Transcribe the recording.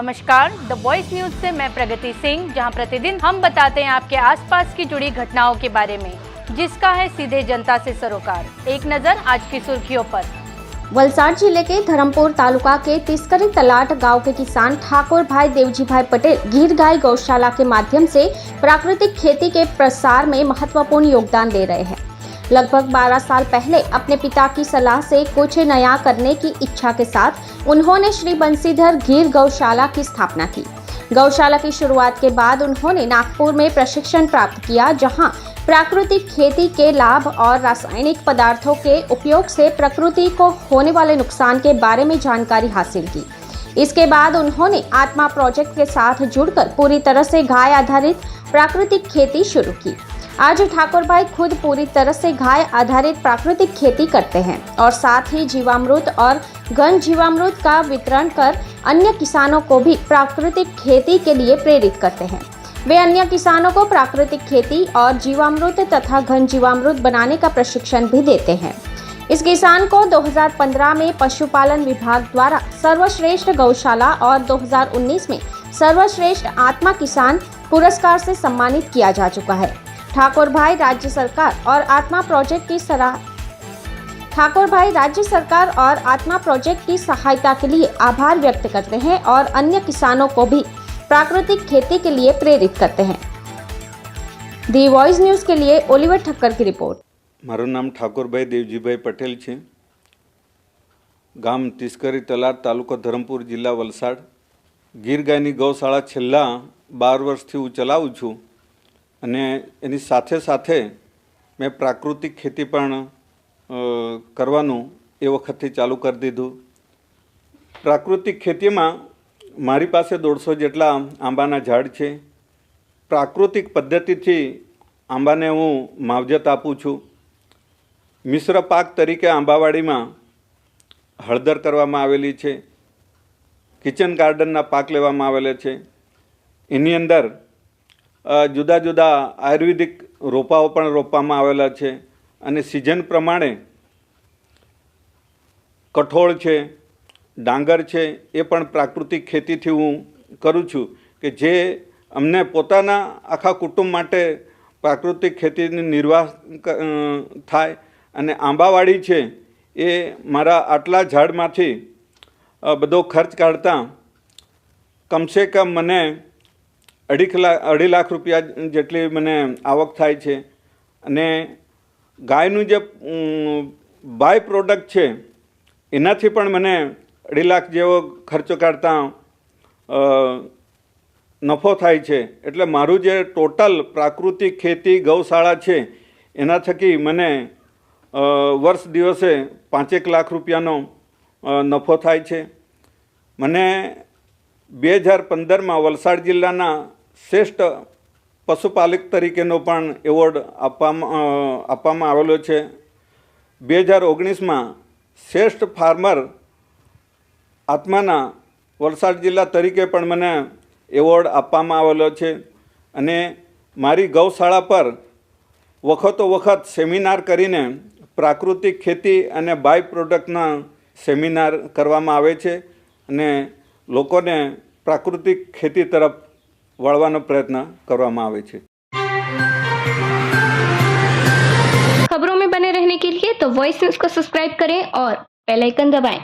नमस्कार, the voice news से मैं प्रगति सिंह, जहां प्रतिदिन हम बताते हैं आपके आसपास की जुड़ी घटनाओं के बारे में, जिसका है सीधे जनता से सरोकार। एक नजर आज की सुर्खियों पर। वलसाड जिले के धर्मपुर तालुका के तिस्करी तलाट गांव के किसान ठाकुर भाई देवजी भाई पटेल गिर गाय गौशाला के माध्यम से प्राकृतिक खेती के प्रसार में महत्वपूर्ण योगदान दे रहे हैं। लगभग 12 साल पहले अपने पिता की सलाह से कुछ नया करने की इच्छा के साथ उन्होंने श्री बंसीधर गिर गौशाला की स्थापना की। गौशाला की शुरुआत के बाद उन्होंने नागपुर में प्रशिक्षण प्राप्त किया, जहां प्राकृतिक खेती के लाभ और रासायनिक पदार्थों के उपयोग से प्रकृति को होने वाले नुकसान के बारे में जानकारी हासिल की। इसके बाद उन्होंने आत्मा प्रोजेक्ट के साथ जुड़कर पूरी तरह से गाय आधारित प्राकृतिक खेती शुरू की। आज ठाकुर भाई खुद पूरी तरह से गाय आधारित प्राकृतिक खेती करते हैं और साथ ही जीवामृत और घन जीवामृत का वितरण कर अन्य किसानों को भी प्राकृतिक खेती के लिए प्रेरित करते हैं। वे अन्य किसानों को प्राकृतिक खेती और जीवामृत तथा घन जीवामृत बनाने का प्रशिक्षण भी देते हैं। इस किसान को 2015 में पशुपालन विभाग द्वारा सर्वश्रेष्ठ गौशाला और 2019 में सर्वश्रेष्ठ आत्मा किसान पुरस्कार से सम्मानित किया जा चुका है। ठाकुर भाई राज्य सरकार और आत्मा प्रोजेक्ट की सहायता के लिए आभार व्यक्त करते हैं और अन्य किसानों को भी प्राकृतिक खेती के लिए प्रेरित करते हैं। दी वॉइस न्यूज के लिए ओलिवर ठक्कर की रिपोर्ट। माરું नाम ઠાકોરભાઈ દેવજીભાઈ પટેલ છે। ગામ તિસ્કરી તલાટ, તાલુકો ધરમપુર, જિલ્લા વલસાડ। ગીર ગાયની ગૌશાળા છેલ્લા 12 વર્ષથી હું ચલાવું છું અને એની સાથે સાથે મેં પ્રાકૃતિક ખેતી પણ કરવાનું એ વખતથી ચાલુ કરી દીધું। પ્રાકૃતિક ખેતીમાં મારી પાસે 150 જેટલા આંબાના ઝાડ છે। પ્રાકૃતિક પદ્ધતિથી આંબાને હું માવજત આપું છું। મિશ્ર પાક તરીકે આંબાવાડીમાં હળદર કરવામાં આવેલી છે, કિચન ગાર્ડનના પાક લેવામાં આવેલા છે। એની અંદર જુદા જુદા આયુર્વેદિક રોપાઓ પણ રોપવામાં આવેલા છે અને સિઝન પ્રમાણે કઠોળ છે, ડાંગર છે, એ પણ પ્રાકૃતિક ખેતીથી હું કરું છું કે જે અમને પોતાના આખા કુટુંબ માટે પ્રાકૃતિક ખેતીની નિર્વાહ થાય। અને આંબાવાડી છે એ મારા આટલા ઝાડમાંથી બધો ખર્ચ કાઢતા કમસે કમ મને 2.5 લાખ રૂપિયા જેટલી મને આવક થાય છે। અને ગાયનું જે બાય પ્રોડક્ટ છે એનાથી પણ મને 2.5 લાખ જેવો ખર્ચો કાઢતા નફો થાય છે। એટલે મારું જે ટોટલ પ્રાકૃતિક ખેતી ગૌશાળા છે એના થકી મને વર્ષ દિવસે 5 લાખ રૂપિયાનો નફો થાય છે। મને 2015માં વલસાડ જિલ્લાના શ્રેષ્ઠ પશુપાલક તરીકેનો પણ એવોર્ડ આપવામાં આવેલો છે। 2019માં શ્રેષ્ઠ ફાર્મર આત્માના વલસાડ જિલ્લા તરીકે પણ મને એવોર્ડ આપવામાં આવેલો છે। અને મારી ગૌશાળા પર વખતો વખત સેમિનાર કરીને પ્રાકૃતિક ખેતી અને બાય પ્રોડક્ટના સેમિનાર કરવામાં આવે છે અને લોકોને પ્રાકૃતિક ખેતી તરફ વળવાનો પ્રયત્ન કરવામાં આવે છે। खबरों में बने रहने के लिए तो वॉइस न्यूज को सब्सक्राइब करें और बेल आइकन दबाएं।